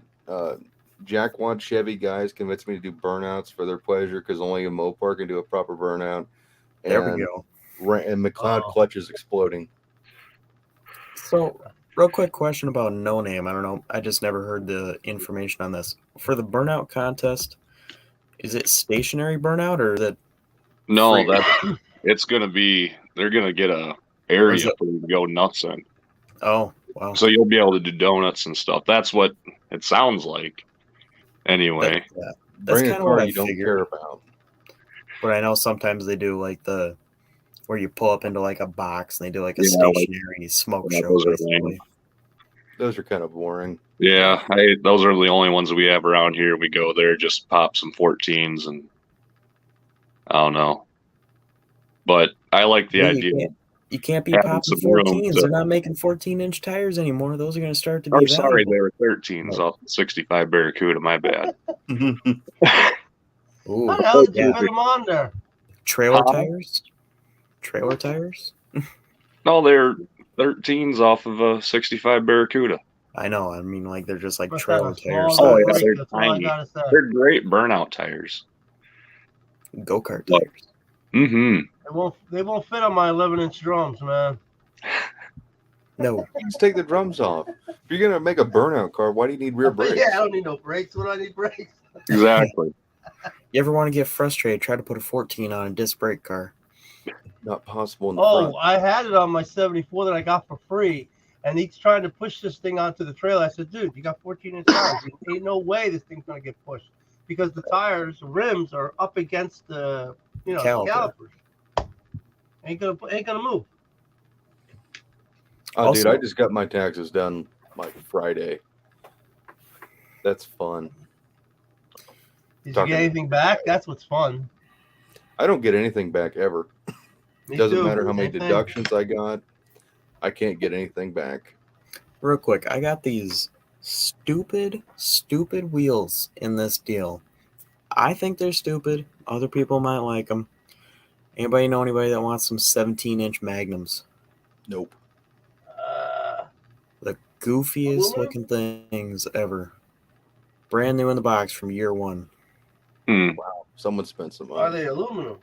Jackwad Chevy guys convinced me to do burnouts for their pleasure because only a Mopar can do a proper burnout. There we go. And McLeod clutch is exploding. So, real quick question about No Name. I don't know. I just never heard the information on this. For the burnout contest, is it stationary burnout or is it? No, it's going to be. They're going to get a area for you to go nuts in. Oh, wow. So you'll be able to do donuts and stuff. That's what it sounds like. Anyway. That's kind of what I don't care about. But I know sometimes they do like where you pull up into like a box and they do like a stationary smoke show. Those are kind of boring. Yeah, those are the only ones that we have around here. We go there, just pop some 14s, and I don't know. But I like the idea. You can't be popping 14s. They're not making 14-inch tires anymore. Those are going to start to be sorry, they were 13s off the 65 Barracuda. My bad. Ooh, How the hell did you put them on there? Trailer tires? Trailer tires? No, they're 13s off of a 65 Barracuda. I know. I mean, like they're just like Must have trailer a tire small Oh enough yeah, size. brake. they're That's all I tiny. gotta say. They're great burnout tires. Go-kart What? tires. Mm-hmm. They won't fit on my 11-inch drums, man. No. Just take the drums off. If you're gonna make a burnout car, why do you need rear brakes? Yeah, I don't need no brakes. What do I need brakes? Exactly. You ever want to get frustrated? Try to put a 14 on a disc brake car. Not possible in the Oh, front. I had it on my 74 that I got for free, and he's trying to push this thing onto the trailer. I said, dude, you got 14-inch tires. Ain't no way this thing's gonna get pushed because the tires, the rims are up against the, the Caliper. calipers. Ain't gonna move. Oh, dude, Also- I just got my taxes done like Friday. That's fun. Did you Talking- get anything back? That's what's fun. I don't get anything back ever. Me Doesn't too. matter how many Same thing. deductions I got. I can't get anything back. Real quick, I got these stupid wheels in this deal. I think they're stupid. Other people might like them. Anybody know anybody that wants some 17-inch Magnums? Nope. The goofiest looking things ever. Brand new in the box from year one. Someone spent some Are money. they aluminum?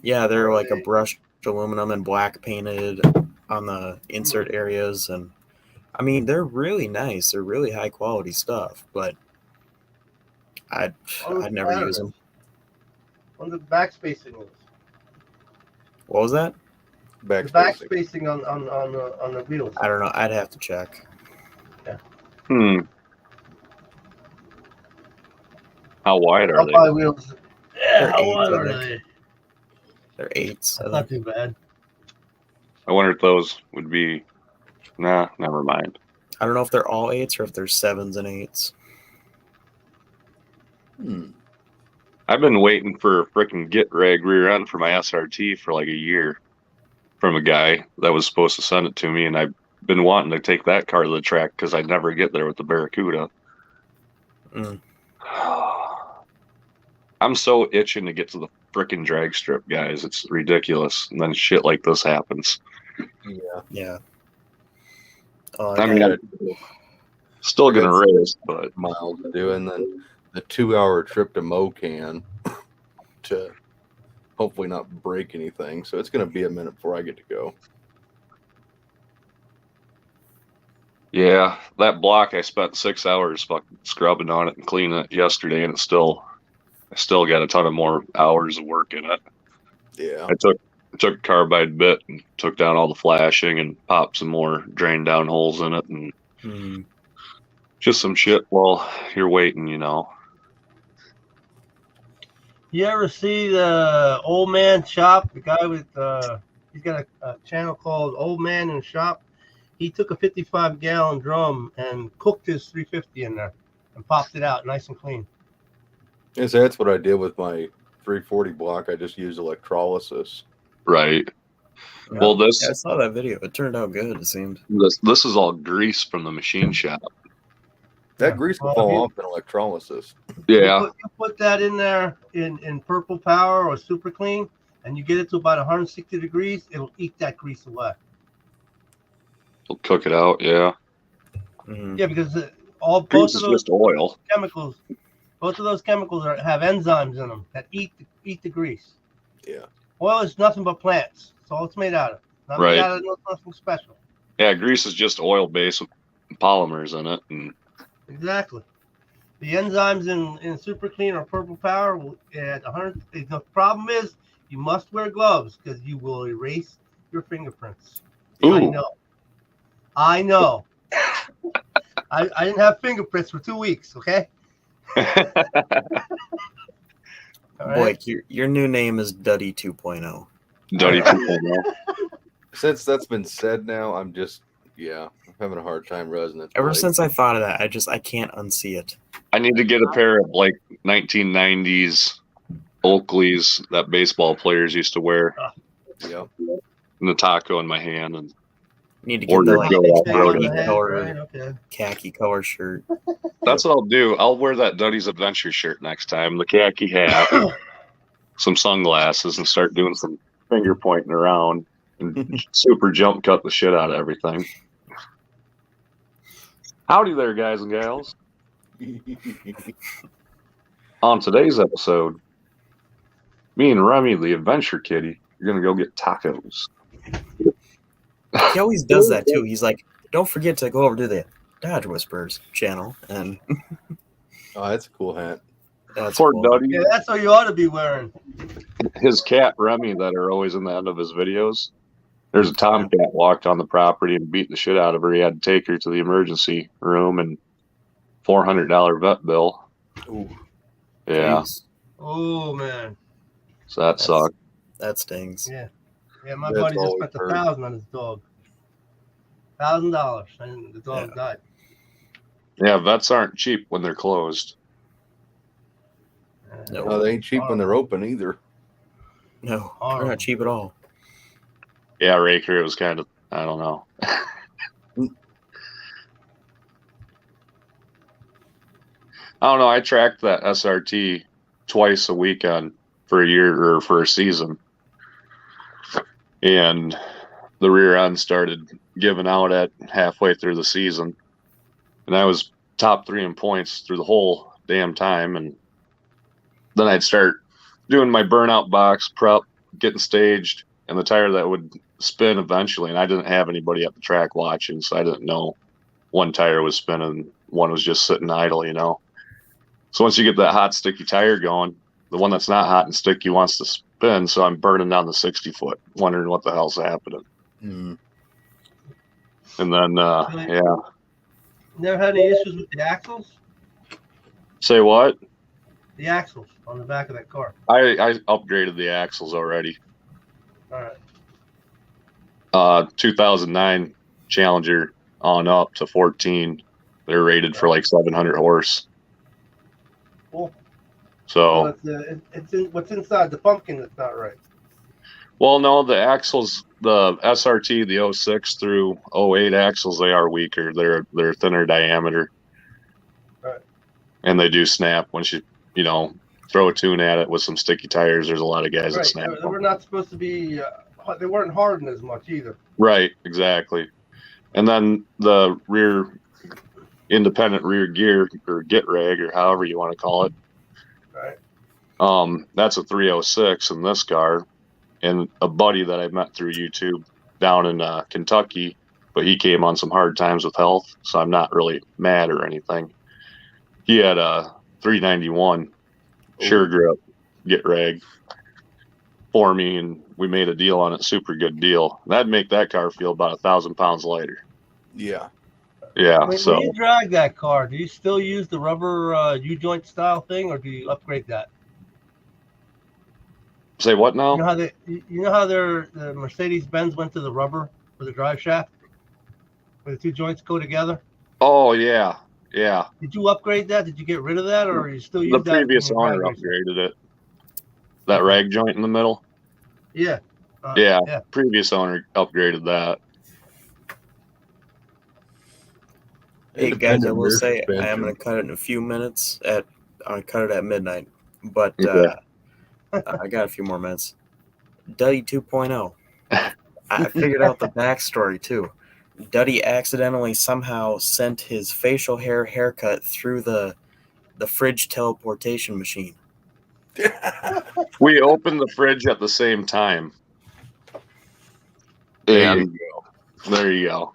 Yeah, they're Are like a they- brushed aluminum and black painted on the insert areas, and I mean they're really nice. They're really high quality stuff, but I'd never use them. On the back spacing is. What was that? The back Backspacing. spacing on the wheels. I don't know. I'd have to check. How wide are Up they? by wheels. Yeah, They're how eights, wide I are think. they? They're 8s. That's not too bad. I wonder if those would be. Nah, never mind. I don't know if they're all 8s or if they're 7s and 8s. I've been waiting for a freaking get rag rear end for my SRT for like a year from a guy that was supposed to send it to me, and I've been wanting to take that car to the track because I'd never get there with the Barracuda. Mm. I'm so itching to get to the freaking drag strip, guys. It's ridiculous. And then shit like this happens. Yeah. Yeah. Oh, I mean, I'm still going to race, but Miles to do, and then the 2-hour trip to Mocan to hopefully not break anything. So it's going to be a minute before I get to go. yeah, that block, I spent 6 hours fucking scrubbing on it and cleaning it yesterday, and I still got a ton of more hours of work in it. Yeah. I took a carbide bit and took down all the flashing and popped some more drain down holes in it and just some shit while you're waiting, you know. You ever see the Old Man Shop? The guy with he's got a channel called Old Man in Shop. He took a 55-gallon drum and cooked his 350 in there and popped it out nice and clean. Yes, that's what I did with my 340 block. I just used electrolysis. Right. Yeah. Well, this Yeah, I saw that video. It turned out good, it seemed. this is all grease from the machine shop. That grease will Well, fall you- off in electrolysis. Yeah. You put that in there in Purple Power or Super Clean, and you get it to about 160 degrees, it'll eat that grease away. It'll cook it out, yeah. Mhm. Yeah, because both Grease of is those just oil. chemicals, have enzymes in them that eat the grease. Yeah. Oil is nothing but plants. That's all it's made out of. Not Right. made out of nothing special. Yeah, grease is just oil based with polymers in it, and Exactly. The enzymes in Super Clean or Purple Power will at 100. The problem is you must wear gloves because you will erase your fingerprints. Ooh. I know. I didn't have fingerprints for 2 weeks. Okay. All right? Blake, your new name is Duddy 2.0. Duddy 2.0. Since that's been said now, I'm having a hard time resin it. Ever since I thought of that, I can't unsee it. I need to get a pair of like 1990s Oakleys that baseball players used to wear, Yep. and the taco in my hand, and Need to Or get the your like go off khaki roading. color, Right, okay. khaki color shirt. that's what I'll do. I'll wear that Duddy's Adventure shirt next time, the khaki hat, some sunglasses, and start doing some finger pointing around and super jump cut the shit out of everything. Howdy there, guys and gals. On today's episode, me and Remy, the adventure kitty, are going to go get tacos. He always does that too. He's like, don't forget to go over to the Dodge Whispers channel. And Oh, that's a cool hat. that's Poor cool. Duddy, Yeah, that's what you ought to be wearing. his cat Remy that are always in the end of his videos. There's a tomcat walked on the property and beat the shit out of her. He had to take her to the emergency room and $400 vet bill. Ooh. Yeah, Jeez, Oh man. so that sucked. that stings. Yeah. Yeah, my That's buddy just always spent hurt. $1,000 on his dog. $1,000, and the dog died. Yeah, vets aren't cheap when they're closed. No. Oh, they ain't cheap when they're open either. No, they're Horrible. not cheap at all. Yeah, Raker, it was kind of, I don't know. I don't know. I tracked that SRT twice a weekend for a year or for a season. And the rear end started giving out at halfway through the season. And I was top 3 in points through the whole damn time. And then I'd start doing my burnout box prep, getting staged, and the tire that would spin eventually. And I didn't have anybody at the track watching, so I didn't know one tire was spinning, one was just sitting idle, you know. So once you get that hot, sticky tire going, the one that's not hot and sticky wants to spin. So I'm burning down the 60-foot, wondering what the hell's happening. Mm. And then, yeah. Never had any issues with the axles? Say what? The axles on the back of that car. I upgraded the axles already. All right. 2009 Challenger on up to 14. They're rated for like 700 horse. Cool. So, It's what's inside the pumpkin that's not right. well, no, the axles, the SRT, the 06 through 08 axles, they are weaker. They're thinner diameter. Right. And they do snap once you throw a tune at it with some sticky tires. There's a lot of guys that Right. snap. They were not supposed to be. They weren't hardened as much either. Right, exactly. And then the independent rear gear or get rag or however you want to call it. Right. That's a 306 in this car. And a buddy that I met through YouTube down in Kentucky, but he came on some hard times with health, so I'm not really mad or anything. He had a 391 Sure Grip get rag for me, and we made a deal on it, super good deal. That'd make that car feel about 1,000 pounds lighter. Yeah. Yeah, When so you drag that car, do you still use the rubber U-joint style thing, or do you upgrade that? say what now? You know how the Mercedes Benz went to the rubber for the drive shaft, where the two joints go together? Oh yeah, yeah. Did you upgrade that? Did you get rid of that, or you still use The that? previous in your owner drag racing? upgraded it. That rag joint in the middle. Yeah. Yeah. Previous owner upgraded that. Hey guys, I will rear say I am suspension. going to cut it in a few minutes. I cut it at midnight, but Okay. I got a few more minutes. Duddy 2.0. I figured out the backstory too. Duddy accidentally somehow sent his facial haircut through the fridge teleportation machine. We opened the fridge at the same time. There And there you go.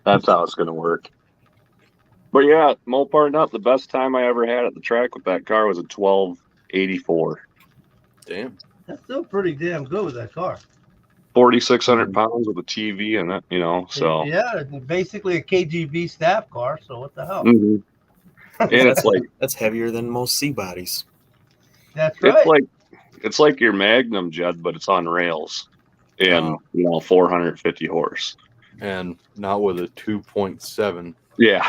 That's how it's going to work. But yeah, Mopar nut, the best time I ever had at the track with that car was a 1284. Damn. That's still pretty damn good with that car. 4,600 pounds with a TV in it, so. Yeah, basically a KGB staff car. So what the hell? Mhm. And it's like That's heavier than most C bodies. That's right. it's like your Magnum, Judd, but it's on rails, and 450 horse. And not with a 2.7. Yeah,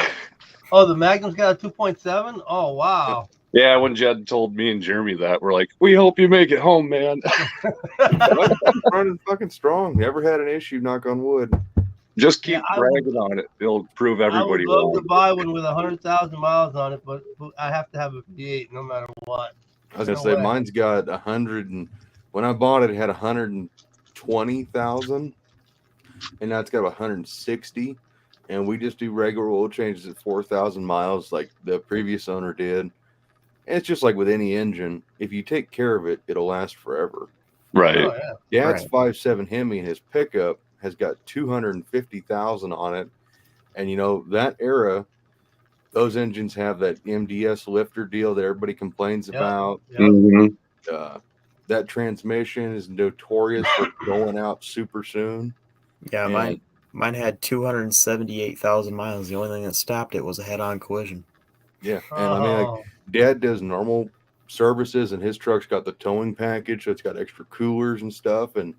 Oh, the Magnum's got a 2.7. Oh wow. yeah. When Judd told me and Jeremy that, we're like, "We hope you make it home, man." Running fucking strong. Never had an issue, knock on wood. Just keep Yeah, I would- bragging on it. It'll prove I everybody would love wrong. to buy one with 100,000 miles on it, but I have to have a V8 no matter what. I was gonna No say way. mine's got 100 and when I bought it, it had 120,000, and now it's got 160. and we just do regular oil changes at 4,000 miles, like the previous owner did. And it's just like with any engine, if you take care of it, it'll last forever. Right. Oh yeah. Dad's Right. 5.7 Hemi, and his pickup has got 250,000 on it, and you know that era, those engines have that MDS lifter deal that everybody complains about. Yep. Mhm. That transmission is notorious for going out super soon. Yeah, And mine had 278,000 miles. The only thing that stopped it was a head-on collision. yeah, and I mean, like, Oh, Dad does normal services, and his truck's got the towing package, so it's got extra coolers and stuff. And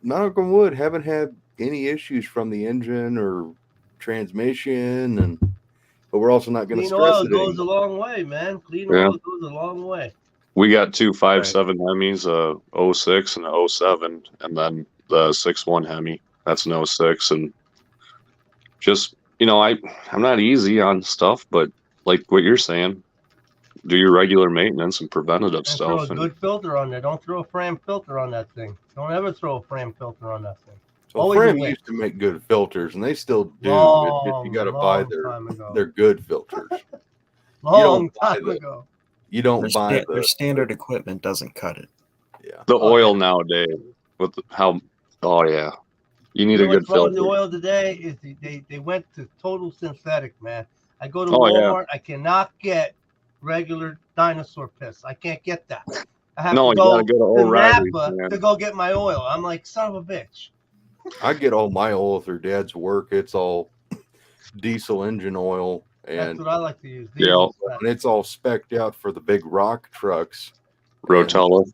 knock on wood, haven't had any issues from the engine or transmission, and but we're also not going to clean stress oil it goes anymore. a long way, man. Clean Yeah. oil goes a long way. We got two 5.7 Hemis, 06 and a 07, and then the 6.1 Hemi. That's an 06. And just, I'm not easy on stuff, but like what you're saying, do your regular maintenance and preventative And throw a stuff. And good filter on there. Don't throw a Fram filter on that thing. Don't ever throw a Fram filter on that thing. Well, Always a Fram win. used to make good filters, and they still do. It's just you got to buy Time ago. their good filters. Long buy time the- ago. You don't buy Their standard equipment doesn't cut it. Yeah. the Oh, oil yeah. nowadays, with how, oh yeah, you need You know a good what's wrong with filter. the oil today is they went to total synthetic, man. I go to Oh, yeah. Walmart, I cannot get regular dinosaur piss. I can't get that. I have No, to you go gotta go to to O'Reilly's, Napa man. to go get my oil. I'm like, son of a bitch. I get all my oil through Dad's work. It's all diesel engine oil, That's and what I like to use. Yeah. Diesel. it's all specced out for the big rock trucks. Rotella.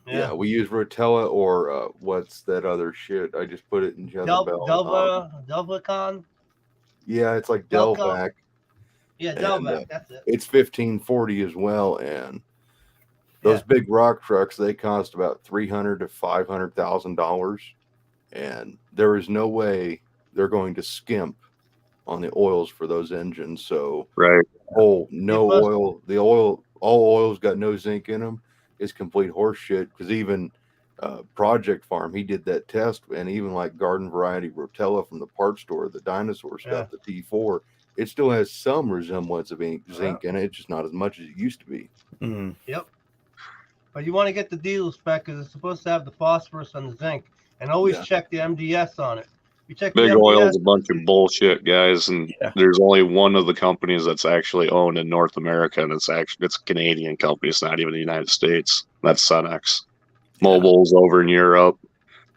Yeah, we use Rotella or what's that other shit? I just put it in Jezebel. Delvacon. Yeah, it's like Delco? Delvac. Yeah, And, Delvac. That's it. It's 1540 as well, and those big rock trucks, they cost about $300,000 to $500,000, and there is no way they're going to skimp on the oils for those engines. So, Right. no oil. All oils got no zinc in them is complete horse shit. Because even Project Farm, he did that test, and even like garden variety Rotella from the parts store, the dinosaur stuff, the T4, it still has some resemblance of zinc in it. It's just not as much as it used to be. Mm. Yep. But you want to get the diesel spec because it's supposed to have the phosphorus and the zinc, and always check the MDS on it. You check Big the MDS, oil's a bunch of bullshit, guys, and there's only one of the companies that's actually owned in North America, and it's a Canadian company. It's not even the United States. That's Cenex. Mobil's over in Europe.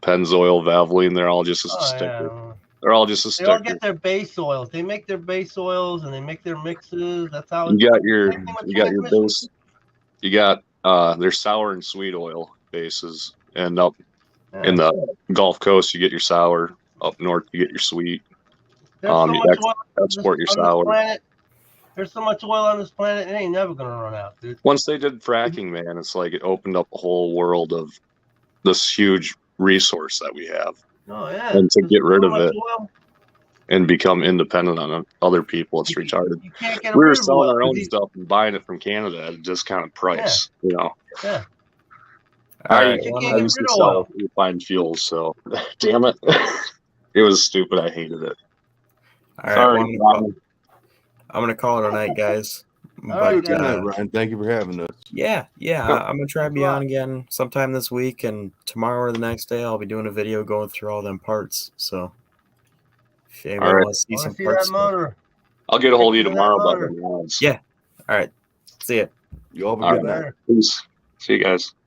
Pennzoil, Valvoline, they're all just a sticker. Yeah. They're all just a They sticker. all get their base oils. They make their base oils and they make their mixes. That's how You got your transmission. base. You got there's sour and sweet oil bases, and up in the Gulf Coast you get your sour. Up north you get your sweet. There's so much oil export your on sour. this planet. There's so much oil on this planet, it ain't never gonna run out, dude. Once they did fracking, man, it's like it opened up a whole world of this huge resource that we have. Oh yeah. And to get rid of it oil. and become independent on other people, it's retarded. You can't get We were rid of selling oil, our own 'cause stuff and buying it from Canada at a discounted price. Yeah. I You can't get used rid to of sell oil. refined fuels, so damn it. It was stupid. I hated it. All right, Sorry, I'm gonna call it a night, guys. right, Good night, Ryan. Thank you for having us. Yeah. I'm gonna try to be on again sometime this week, and tomorrow or the next day I'll be doing a video going through all them parts. So if anybody wants to see some parts, that motor. I'll get a hold of you tomorrow about the mods. Yeah. All right. See ya. You all have a good night. Peace. See you guys.